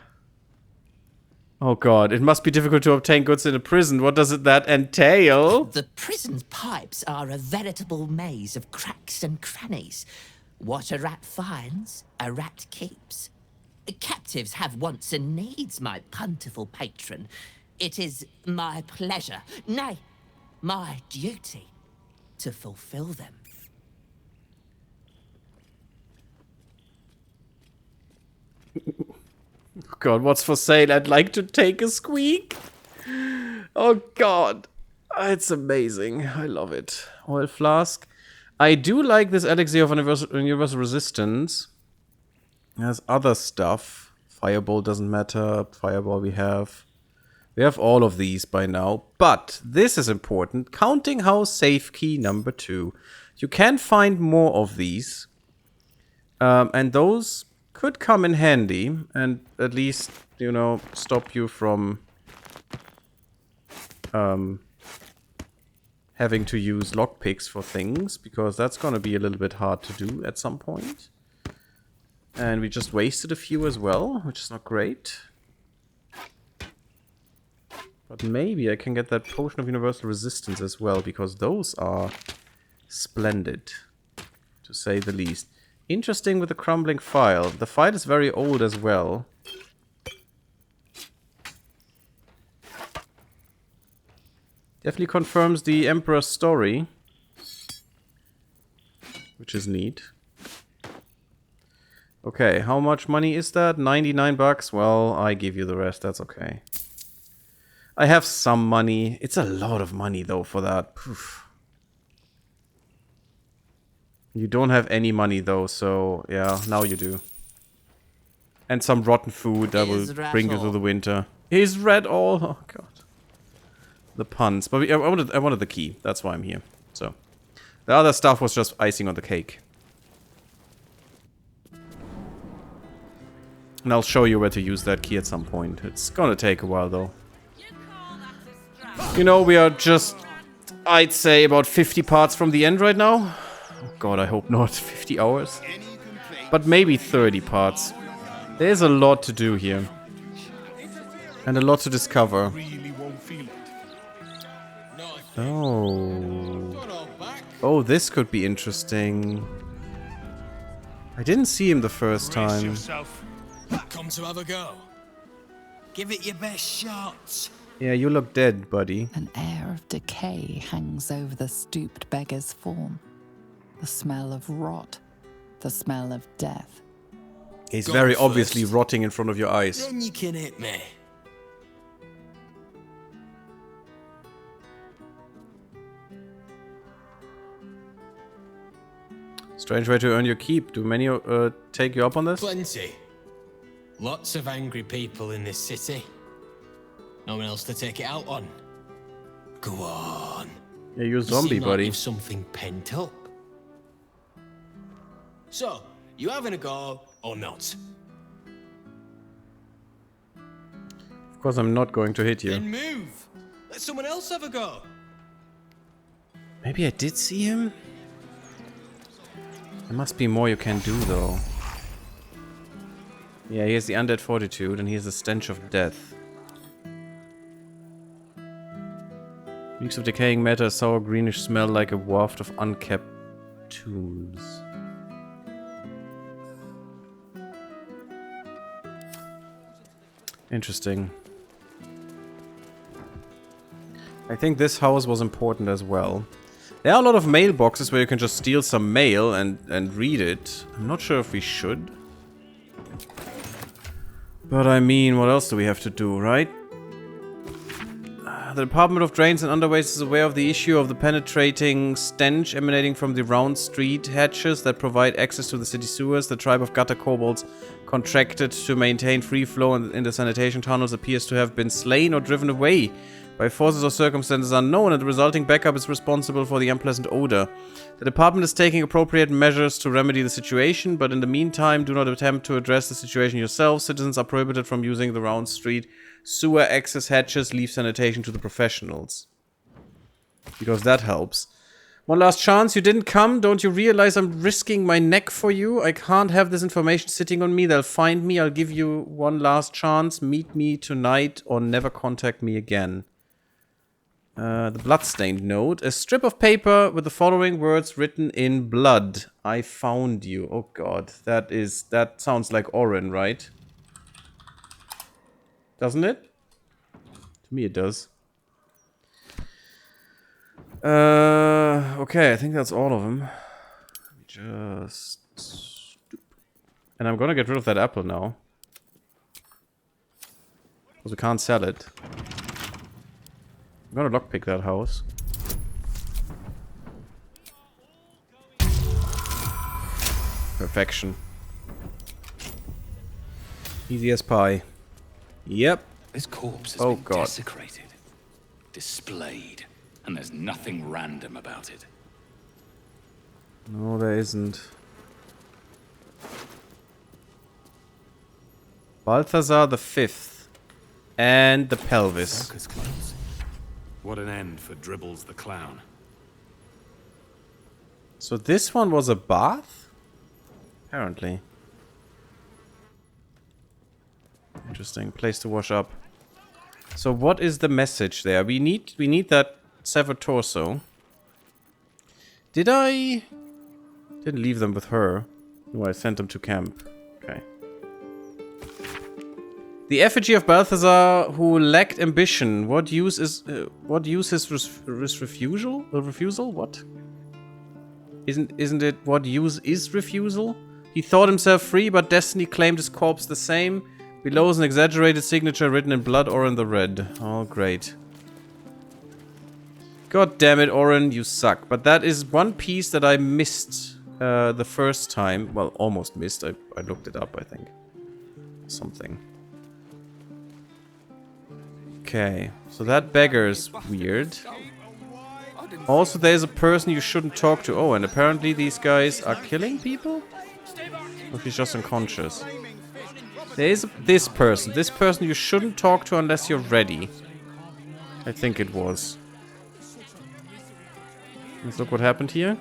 god, it must be difficult to obtain goods in a prison. What does that entail? The prison's pipes are a veritable maze of cracks and crannies. What a rat finds, a rat keeps. Captives have wants and needs, my plentiful patron. It is my pleasure, nay, my duty, to fulfill them. God, what's for sale? I'd like to take a squeak. Oh god. It's amazing. I love it. Oil flask. I do like this elixir of universal resistance. There's other stuff. Firebolt doesn't matter. Fireball we have. We have all of these by now. But this is important. Counting house safe key number 2. You can find more of these. And those could come in handy. And at least, you know, stop you from having to use lockpicks for things. Because that's going to be a little bit hard to do at some point. And we just wasted a few as well, which is not great. But maybe I can get that potion of universal resistance as well, because those are splendid, to say the least. Interesting with the crumbling file. The file is very old as well. Definitely confirms the Emperor's story, which is neat. Okay, how much money is that? 99 bucks? Well, I give you the rest, that's okay. I have some money. It's a lot of money, though, for that. Poof. You don't have any money, though, so yeah, now you do. And some rotten food that will bring you through the winter. Is red all? Oh, God. The puns. But I wanted the key. That's why I'm here. So, the other stuff was just icing on the cake. And I'll show you where to use that key at some point. It's gonna take a while, though. You know, we are just, I'd say, about 50 parts from the end right now. Oh God, I hope not. 50 hours? But maybe 30 parts. There's a lot to do here. And a lot to discover. Oh. Oh, this could be interesting. I didn't see him the first time. Come to have a go. Give it your best shot. Yeah, you look dead, buddy. An air of decay hangs over the stooped beggar's form. The smell of rot. The smell of death. He's very obviously rotting in front of your eyes. Then you can hit me. Strange way to earn your keep. Do many take you up on this? Plenty. Lots of angry people in this city. No one else to take it out on. Go on. Yeah, you're a zombie, buddy. Like you've something pent up. So, you having a go or not? Of course, I'm not going to hit you. Then move. Let someone else have a go. Maybe I did see him? There must be more you can do, though. Yeah, he has the undead fortitude, and he has the stench of death. Reeks of decaying matter, sour greenish smell like a waft of unkept tombs. Interesting. I think this house was important as well. There are a lot of mailboxes where you can just steal some mail and read it. I'm not sure if we should. But I mean, what else do we have to do, right? The Department of Drains and Underways is aware of the issue of the penetrating stench emanating from the round street hatches that provide access to the city sewers. The tribe of gutter kobolds contracted to maintain free flow in the sanitation tunnels appears to have been slain or driven away by forces or circumstances unknown, and the resulting backup is responsible for the unpleasant odor. The department is taking appropriate measures to remedy the situation, but in the meantime, do not attempt to address the situation yourselves. Citizens are prohibited from using the round street sewer access hatches. Leave sanitation to the professionals. Because that helps. One last chance. You didn't come. Don't you realize I'm risking my neck for you? I can't have this information sitting on me. They'll find me. I'll give you one last chance. Meet me tonight or never contact me again. The bloodstained note. A strip of paper with the following words written in blood. I found you. Oh god. That sounds like Orin, right? Doesn't it? To me it does. Okay, I think that's all of them. Just... And I'm gonna get rid of that apple now. Because we can't sell it. I'm gonna lockpick that house. Perfection. Easy as pie. Yep. This corpse has been desecrated, displayed, and there's nothing random about it. No, there isn't. Balthazar the Fifth. And the pelvis. Circus clowns. What an end for Dribbles the Clown. So this one was a bath? Apparently. Interesting. Place to wash up. So what is the message there? We need that severed torso. Did I... Didn't leave them with her. No, I sent them to camp. Okay. The effigy of Balthazar, who lacked ambition. What use is his refusal? Refusal? What? Isn't it what use is refusal? He thought himself free, but destiny claimed his corpse the same. Below is an exaggerated signature written in blood or in the red. Oh, great. God damn it, Orin, you suck. But that is one piece that I missed the first time. Well, almost missed. I looked it up, I think. Something. Okay, so that beggar's weird. Also, there's a person you shouldn't talk to. Oh, and apparently these guys are killing people? Or he's just unconscious. There is this person. This person you shouldn't talk to unless you're ready. I think it was. Let's look what happened here.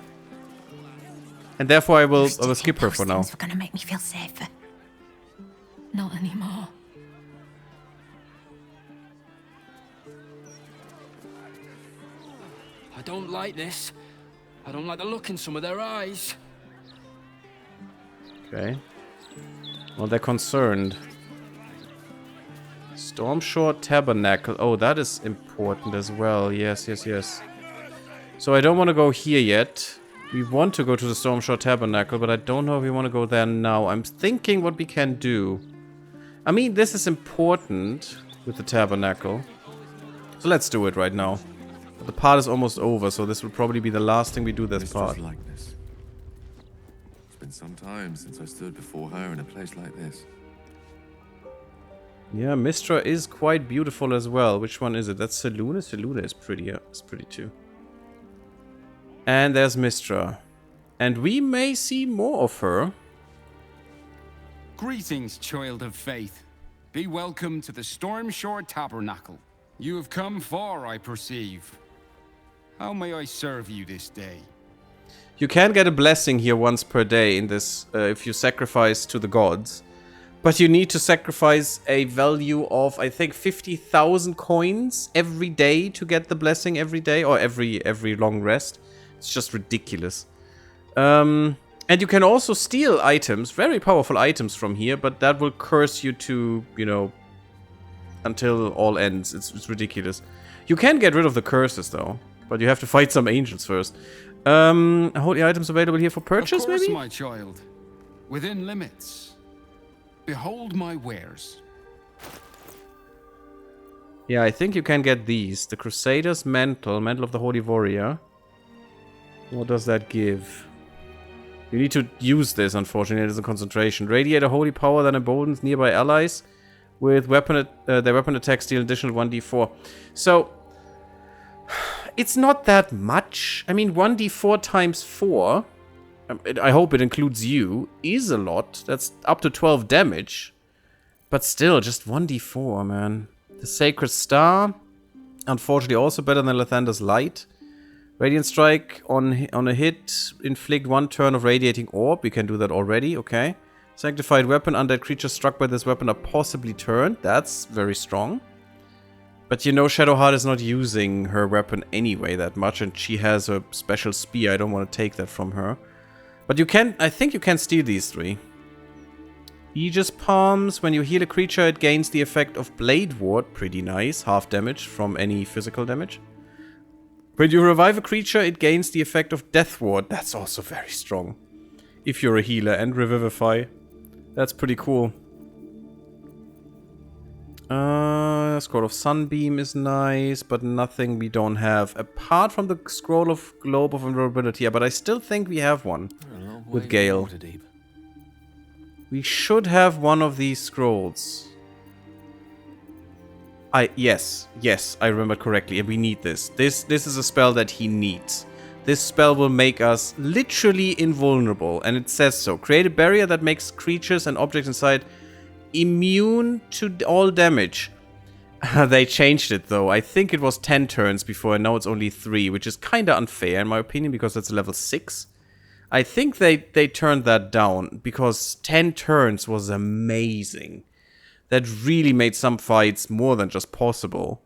And therefore I will skip her for now. Things were gonna make me feel safer. Not anymore. I don't like this. I don't like the look in some of their eyes. Okay. Well, they're concerned. Stormshore Tabernacle. Oh, that is important as well. Yes, yes, yes. So I don't want to go here yet. We want to go to the Stormshore Tabernacle, but I don't know if we want to go there now. I'm thinking what we can do. I mean, this is important with the Tabernacle. So let's do it right now. But the part is almost over, so this will probably be the last thing we do this part. Likeness. It's been some time since I stood before her in a place like this. Yeah, Mystra is quite beautiful as well. Which one is it? That's Selûne? Selûne is pretty, yeah. It's pretty too. And there's Mystra. And we may see more of her. Greetings, child of faith. Be welcome to the Stormshore Tabernacle. You have come far, I perceive. How may I serve you this day? You can get a blessing here once per day in this, if you sacrifice to the gods. But you need to sacrifice a value of, I think, 50,000 coins every day to get the blessing every day, or every long rest. It's just ridiculous. And you can also steal items, very powerful items from here, but that will curse you to, you know, until all ends. It's ridiculous. You can get rid of the curses, though, but you have to fight some angels first. Holy items available here for purchase, of course, maybe? my child. Within limits. Behold my wares. Yeah, I think you can get these. The Crusader's Mantle, Mantle of the Holy Warrior. What does that give? You need to use this, unfortunately. It is a concentration. Radiate a holy power that emboldens nearby allies with their weapon attacks deal additional 1d4. So, it's not that much. I mean, 1d4 times 4, I hope it includes you, is a lot. That's up to 12 damage. But still, just 1d4, man. The Sacred Star, unfortunately also better than Lathander's Light. Radiant Strike on a hit. Inflict 1 turn of Radiating Orb. We can do that already. Okay. Sanctified Weapon. Undead creatures struck by this weapon are possibly turned. That's very strong. But you know, Shadowheart is not using her weapon anyway that much. And she has a special spear. I don't want to take that from her. But you can... I think you can steal these 3. Aegis Palms. When you heal a creature, it gains the effect of Blade Ward. Pretty nice. Half damage from any physical damage. When you revive a creature, it gains the effect of Death Ward. That's also very strong. If you're a healer. And Revivify. That's pretty cool. Scroll of Sunbeam is nice, but nothing we don't have. Apart from the Scroll of Globe of Invulnerability. Yeah, but I still think we have one. With Gale. We should have one of these scrolls. Yes, I remember correctly, and we need this. This is a spell that he needs. This spell will make us literally invulnerable, and it says so. Create a barrier that makes creatures and objects inside immune to all damage. They changed it though. I think it was 10 turns before, and now it's only 3, which is kinda unfair in my opinion, because that's level 6. I think they turned that down, because 10 turns was amazing. That really made some fights more than just possible.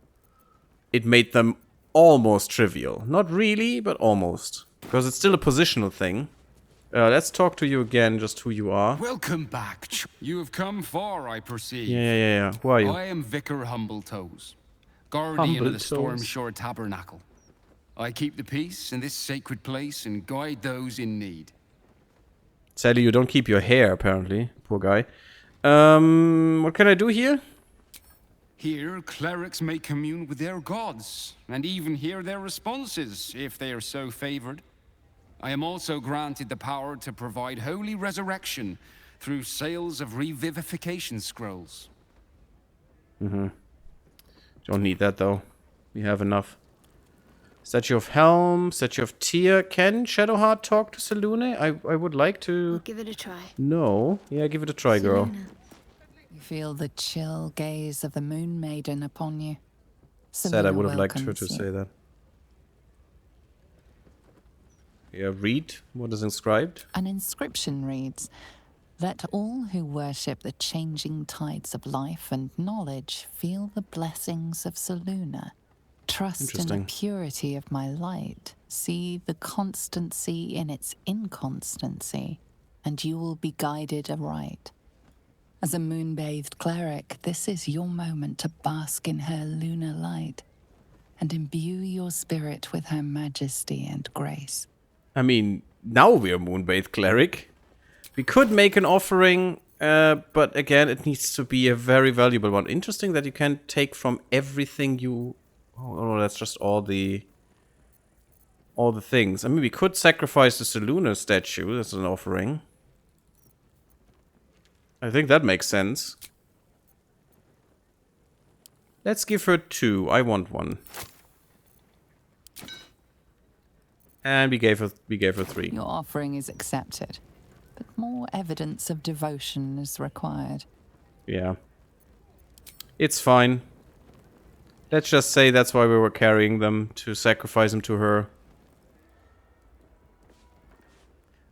It made them almost trivial. Not really, but almost. Because it's still a positional thing. Let's talk to you again, just who you are. Welcome back. You have come far, I perceive. Yeah. Who are you? I am Vicar Humbletoes, guardian of the Stormshore Tabernacle. I keep the peace in this sacred place and guide those in need. Sadly, you don't keep your hair, apparently. Poor guy. What can I do here? Here, clerics may commune with their gods, and even hear their responses, if they are so favored. I am also granted the power to provide holy resurrection through sales of revivification scrolls. Don't need that, though. We have enough. Statue of Helm, Statue of Tyr. Can Shadowheart talk to Selûne? I would like to... I'll give it a try. No. Yeah, give it a try, girl. You feel the chill gaze of the Moon Maiden upon you. Said I would have liked her welcomes to you. say that. Yeah, read what is inscribed. An inscription reads, "Let all who worship the changing tides of life and knowledge feel the blessings of Selûne. Trust in the purity of my light. See the constancy in its inconstancy, and you will be guided aright. As a moon-bathed cleric, this is your moment to bask in her lunar light and imbue your spirit with her majesty and grace." I mean, now we're Moonbathed Cleric. We could make an offering, but again, it needs to be a very valuable one. Interesting that you can take from everything you... Oh, no, that's just all the things. I mean, we could sacrifice the Selûne statue as an offering. I think that makes sense. Let's give her 2. I want 1. And we gave her 3. Your offering is accepted, but more evidence of devotion is required. Yeah. It's fine. Let's just say that's why we were carrying them, to sacrifice them to her.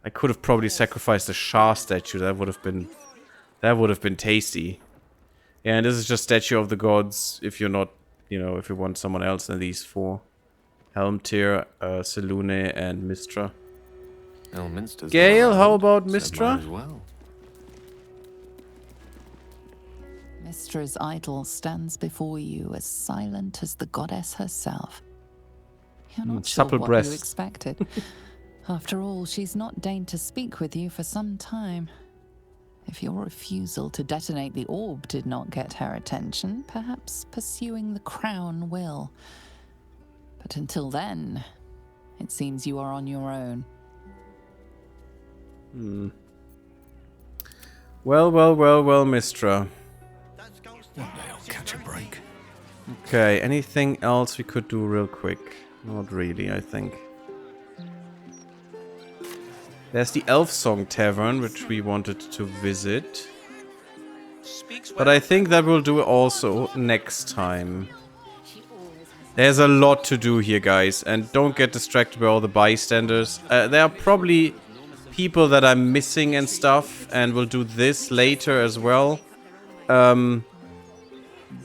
I could have probably sacrificed the Shah statue. That would have been tasty. Yeah, and this is just statue of the gods. If you're not, you know, if you want someone else than these 4. Helm, Tyr, Selûne, and Mystra. Elminster's Gale, how about so Mystra? might as well. Mistra's idol stands before you as silent as the goddess herself. You're not sure supple what breasts. you expected. After all, she's not deigned to speak with you for some time. If your refusal to detonate the orb did not get her attention, perhaps pursuing the crown will. But until then, it seems you are on your own. Well, Mystra. One day I'll catch a break. Okay, anything else we could do real quick? Not really, I think. There's the Elf Song Tavern, which we wanted to visit. But I think that we'll do also next time. There's a lot to do here, guys, and don't get distracted by all the bystanders. There are probably people that I'm missing and stuff, and we'll do this later as well.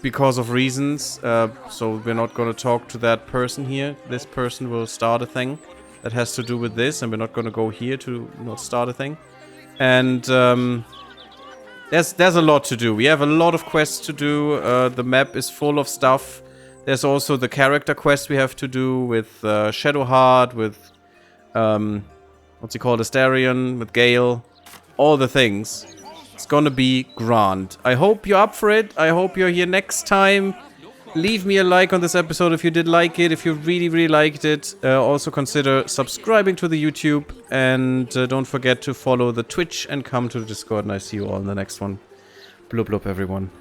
Because of reasons, so we're not going to talk to that person here. This person will start a thing that has to do with this, and we're not going to go here to not start a thing. And there's a lot to do. We have a lot of quests to do. The map is full of stuff. There's also the character quest we have to do with Shadowheart, with what's he called, Astarion, with Gale, all the things. It's gonna be grand. I hope you're up for it. I hope you're here next time. Leave me a like on this episode if you did like it, if you really, really liked it. Also consider subscribing to the YouTube. And don't forget to follow the Twitch and come to the Discord. And I see you all in the next one. Blub blub, everyone.